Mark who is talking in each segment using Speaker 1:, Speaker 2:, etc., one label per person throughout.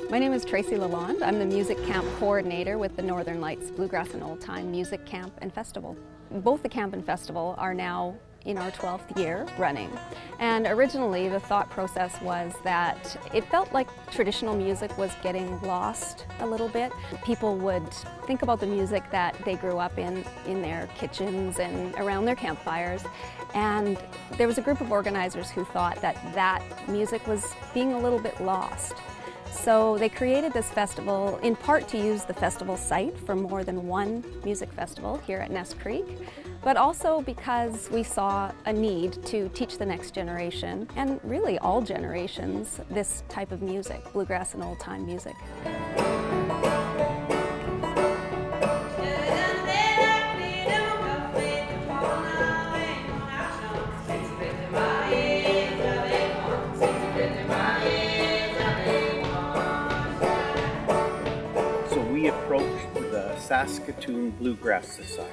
Speaker 1: My name is Tracy Lalonde. I'm the music camp coordinator with the Northern Lights Bluegrass and Old Time Music Camp and Festival. Both the camp and festival are now in our 12th year running. And originally the thought process was that it felt like traditional music was getting lost a little bit. People would think about the music that they grew up in their kitchens and around their campfires. And there was a group of organizers who thought that that music was being a little bit lost. So they created this festival in part to use the festival site for more than one music festival here at Ness Creek, but also because we saw a need to teach the next generation, and really all generations, this type of music, bluegrass and old-time music.
Speaker 2: We approached the Saskatoon Bluegrass Society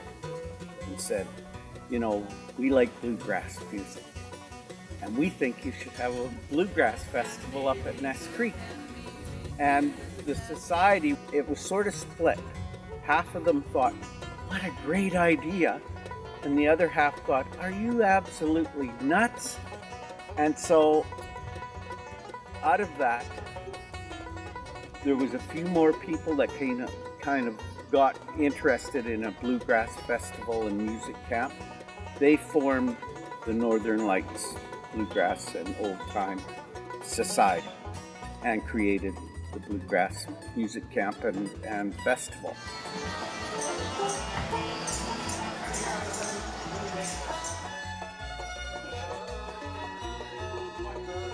Speaker 2: and said, you know, we like bluegrass music and we think you should have a bluegrass festival up at Ness Creek. And the society, it was sort of split. Half of them thought, what a great idea. And the other half thought, are you absolutely nuts? And so out of that, there was a few more people that kind of got interested in a bluegrass festival and music camp. They formed the Northern Lights Bluegrass and Old Time Society and created the Bluegrass Music Camp and Festival.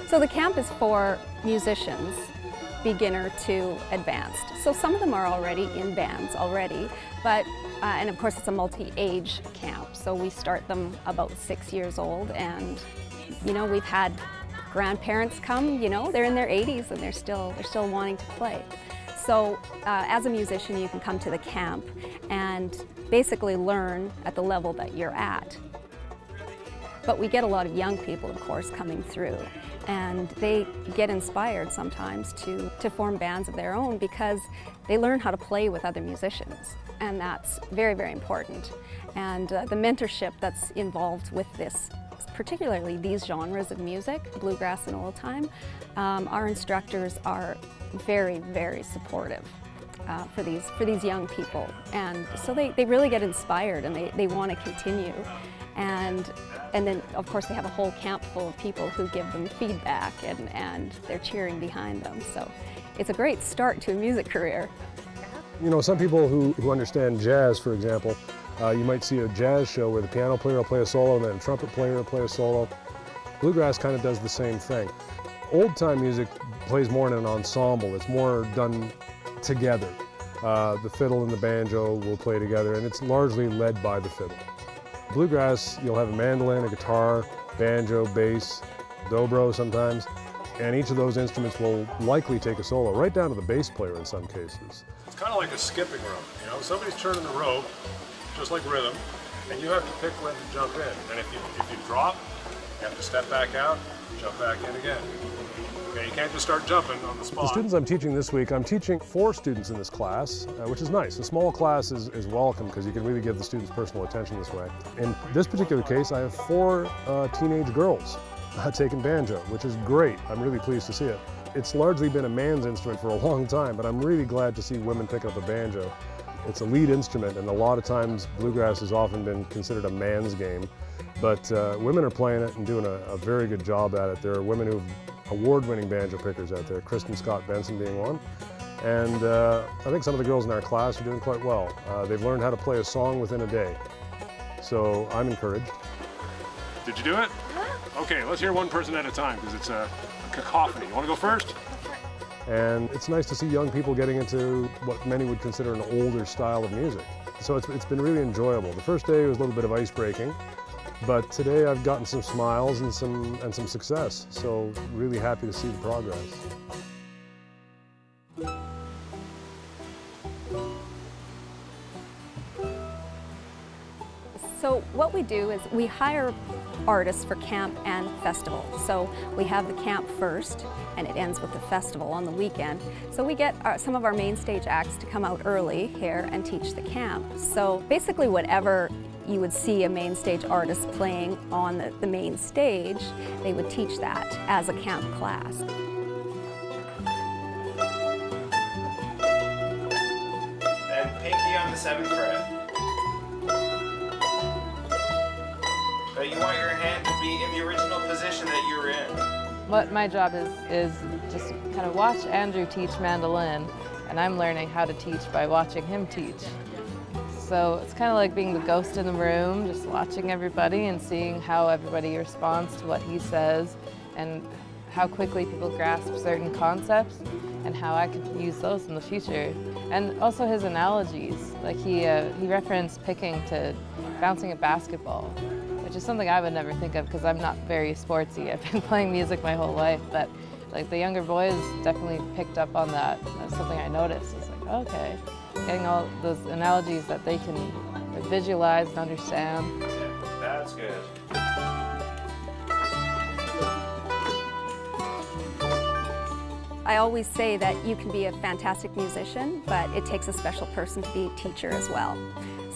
Speaker 1: So the camp is for musicians, beginner to advanced. So some of them are already in bands already, but and of course it's a multi-age camp. So we start them about 6 years old, and you know, we've had grandparents come, you know, they're in their 80s and they're still wanting to play. So as a musician, you can come to the camp and basically learn at the level that you're at. But we get a lot of young people, of course, coming through, and they get inspired sometimes to form bands of their own because they learn how to play with other musicians, and that's very, very important. And the mentorship that's involved with this, particularly these genres of music, bluegrass and old time, our instructors are very, very supportive for these young people, and so they really get inspired and they want to continue. And then, of course, they have a whole camp full of people who give them feedback and they're cheering behind them. So it's a great start to a music career.
Speaker 3: You know, some people who understand jazz, for example, you might see a jazz show where the piano player will play a solo and then a trumpet player will play a solo. Bluegrass kind of does the same thing. Old-time music plays more in an ensemble. It's more done together. The fiddle and the banjo will play together, and it's largely led by the fiddle. Bluegrass, you'll have a mandolin, a guitar, banjo, bass, dobro sometimes, and each of those instruments will likely take a solo, right down to the bass player in some cases.
Speaker 4: It's kind of like a skipping rope, you know? Somebody's turning the rope, just like rhythm, and you have to pick when to jump in. And if you drop, you have to step back out, jump back in again. Okay, you can't just start jumping on the spot.
Speaker 3: The students I'm teaching this week, I'm teaching 4 students in this class, which is nice. A small class is welcome because you can really give the students personal attention this way. In this particular case, I have 4 teenage girls taking banjo, which is great. I'm really pleased to see it. It's largely been a man's instrument for a long time, but I'm really glad to see women pick up a banjo. It's a lead instrument, and a lot of times bluegrass has often been considered a man's game, but women are playing it and doing a very good job at it. There are women who've award-winning banjo pickers out there, Kristen Scott Benson being one. And I think some of the girls in our class are doing quite well. They've learned how to play a song within a day. So I'm encouraged.
Speaker 4: Did you do it? Okay, let's hear one person at a time because it's a cacophony. You want to go first?
Speaker 3: And it's nice to see young people getting into what many would consider an older style of music. So it's been really enjoyable. The first day was a little bit of ice breaking, but today I've gotten some smiles and some success. So really happy to see the progress.
Speaker 1: So what we do is we hire artists for camp and festival. So we have the camp first and it ends with the festival on the weekend. So we get some of our main stage acts to come out early here and teach the camp. So basically whatever you would see a main stage artist playing on the main stage, they would teach that as a camp class.
Speaker 5: And pinky on the 7th fret. But you want your hand to be in the original position that you're in.
Speaker 6: What my job is just kind of watch Andrew teach mandolin, and I'm learning how to teach by watching him teach. So it's kind of like being the ghost in the room, just watching everybody and seeing how everybody responds to what he says and how quickly people grasp certain concepts and how I could use those in the future. And also his analogies, like he referenced picking to bouncing a basketball, which is something I would never think of because I'm not very sportsy. I've been playing music my whole life, but like the younger boys definitely picked up on that. That's something I noticed. It's like, okay, getting all those analogies that they can visualize and understand.
Speaker 5: Yeah, that's good.
Speaker 1: I always say that you can be a fantastic musician, but it takes a special person to be a teacher as well.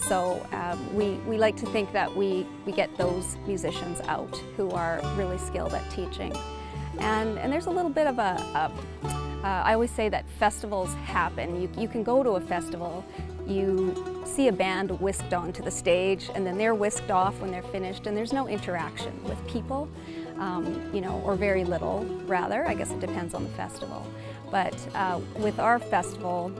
Speaker 1: So we like to think that we get those musicians out who are really skilled at teaching. And there's a little bit of I always say that festivals happen. You can go to a festival, you see a band whisked onto the stage, and then they're whisked off when they're finished, and there's no interaction with people, you know, or very little, rather. I guess it depends on the festival. But with our festival,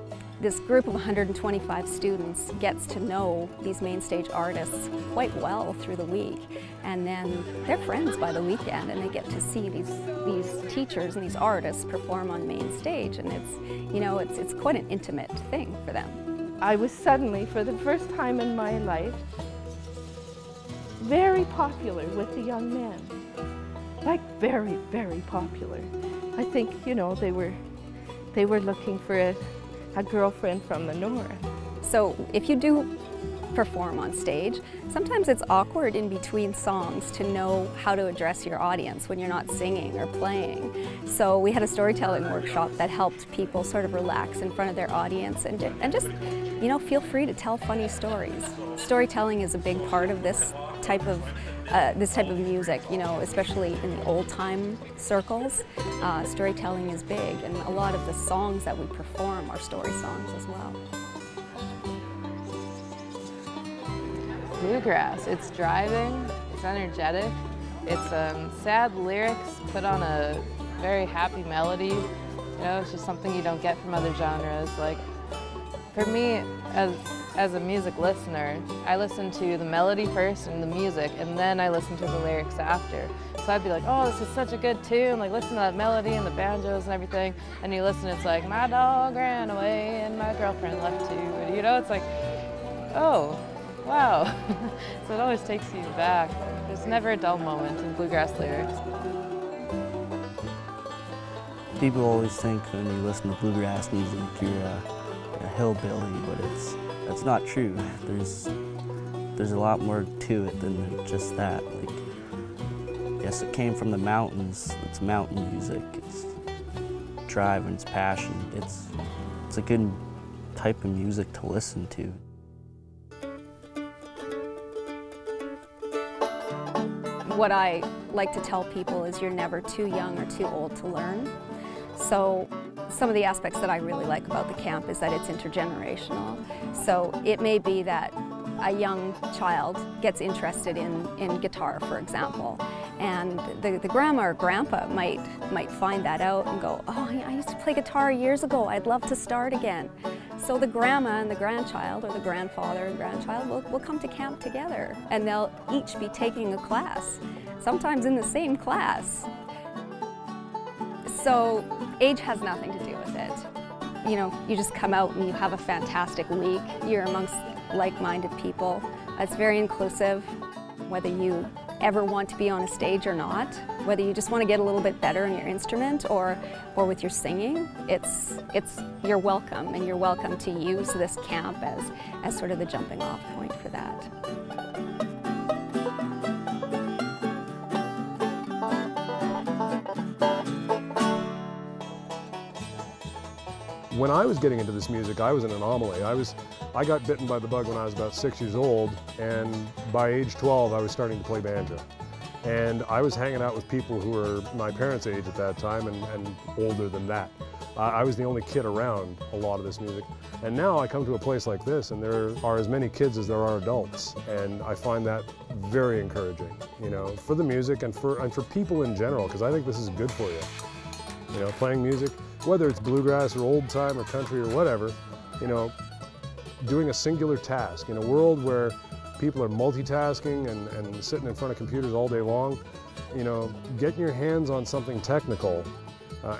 Speaker 1: this group of 125 students gets to know these main stage artists quite well through the week, and then they're friends by the weekend, and they get to see these teachers and these artists perform on main stage, and it's, you know, it's quite an intimate thing for them.
Speaker 7: I was suddenly, for the first time in my life, very popular with the young men. Like very, very popular. I think, you know, they were looking for a girlfriend from the north.
Speaker 1: So if you do perform on stage, sometimes it's awkward in between songs to know how to address your audience when you're not singing or playing. So we had a storytelling workshop that helped people sort of relax in front of their audience and just, you know, feel free to tell funny stories. Storytelling is a big part of this type of music, you know, especially in the old-time circles. Storytelling is big, and a lot of the songs that we perform are story songs as well.
Speaker 6: Bluegrass, it's driving, it's energetic, it's sad lyrics put on a very happy melody. You know, it's just something you don't get from other genres. Like, for me, as a music listener, I listen to the melody first and the music, and then I listen to the lyrics after. So I'd be like, oh, this is such a good tune, like listen to that melody and the banjos and everything, and you listen, it's like, my dog ran away and my girlfriend left too, and, you know, it's like, oh, wow. So it always takes you back. There's never a dull moment in bluegrass lyrics.
Speaker 8: People always think when you listen to bluegrass music, you're a hillbilly, but that's not true. There's a lot more to it than just that. Like, yes, it came from the mountains. It's mountain music. It's drive and it's passion. It's a good type of music to listen to.
Speaker 1: What I like to tell people is you're never too young or too old to learn. So some of the aspects that I really like about the camp is that it's intergenerational. So it may be that a young child gets interested in guitar, for example, and the grandma or grandpa might find that out and go, oh, I used to play guitar years ago, I'd love to start again. So the grandma and the grandchild, or the grandfather and grandchild, will come to camp together, and they'll each be taking a class, sometimes in the same class. So age has nothing to do with it. You know, you just come out and you have a fantastic week. You're amongst like-minded people. It's very inclusive, whether you ever want to be on a stage or not, whether you just want to get a little bit better in your instrument or with your singing, you're welcome, and you're welcome to use this camp as sort of the jumping off point for that.
Speaker 3: When I was getting into this music, I was an anomaly. I got bitten by the bug when I was about 6 years old, and by age 12, I was starting to play banjo. And I was hanging out with people who were my parents' age at that time and older than that. I was the only kid around a lot of this music. And now I come to a place like this, and there are as many kids as there are adults. And I find that very encouraging, you know, for the music and for people in general, because I think this is good for you. You know, playing music, whether it's bluegrass or old time or country or whatever, you know, doing a singular task in a world where people are multitasking and sitting in front of computers all day long, you know, getting your hands on something technical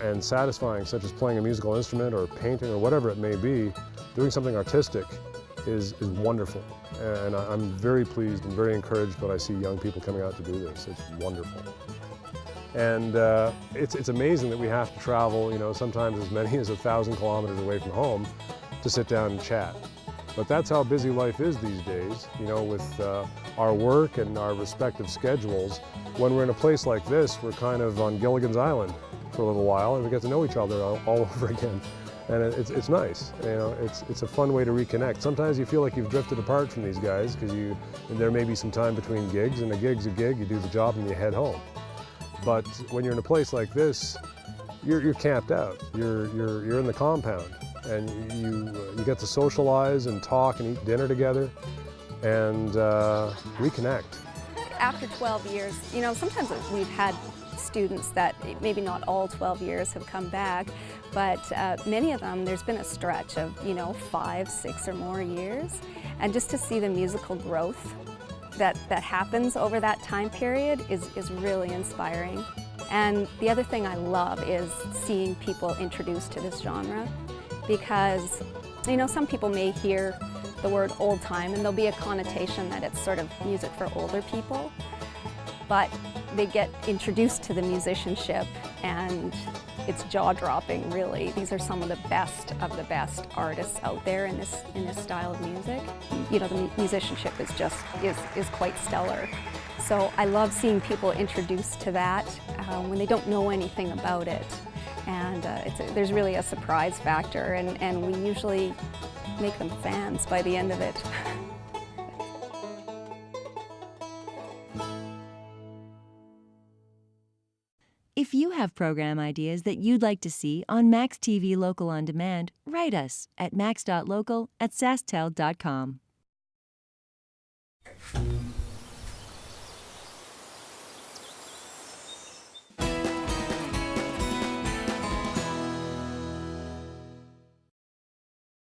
Speaker 3: and satisfying, such as playing a musical instrument or painting or whatever it may be, doing something artistic is wonderful. And I'm very pleased and very encouraged when I see young people coming out to do this. It's wonderful. And it's amazing that we have to travel, you know, sometimes as many as 1,000 kilometers away from home to sit down and chat. But that's how busy life is these days, you know, with our work and our respective schedules. When we're in a place like this, we're kind of on Gilligan's Island for a little while, and we get to know each other all over again. And it's nice, you know, it's a fun way to reconnect. Sometimes you feel like you've drifted apart from these guys because there may be some time between gigs, and a gig's a gig, you do the job and you head home. But when you're in a place like this, you're camped out. You're in the compound, and you get to socialize and talk and eat dinner together and reconnect.
Speaker 1: After 12 years, you know, sometimes we've had students that maybe not all 12 years have come back, but many of them, there's been a stretch of, you know, 5, 6 or more years. And just to see the musical growth that happens over that time period is really inspiring. And the other thing I love is seeing people introduced to this genre, because, you know, some people may hear the word old time and there'll be a connotation that it's sort of music for older people, but they get introduced to the musicianship and it's jaw-dropping, really. These are some of the best artists out there in this style of music. You know, the musicianship is quite stellar. So I love seeing people introduced to that when they don't know anything about it. And there's really a surprise factor, and we usually make them fans by the end of it.
Speaker 9: If you have program ideas that you'd like to see on Max TV Local On Demand, write us at max.local@sasktel.com.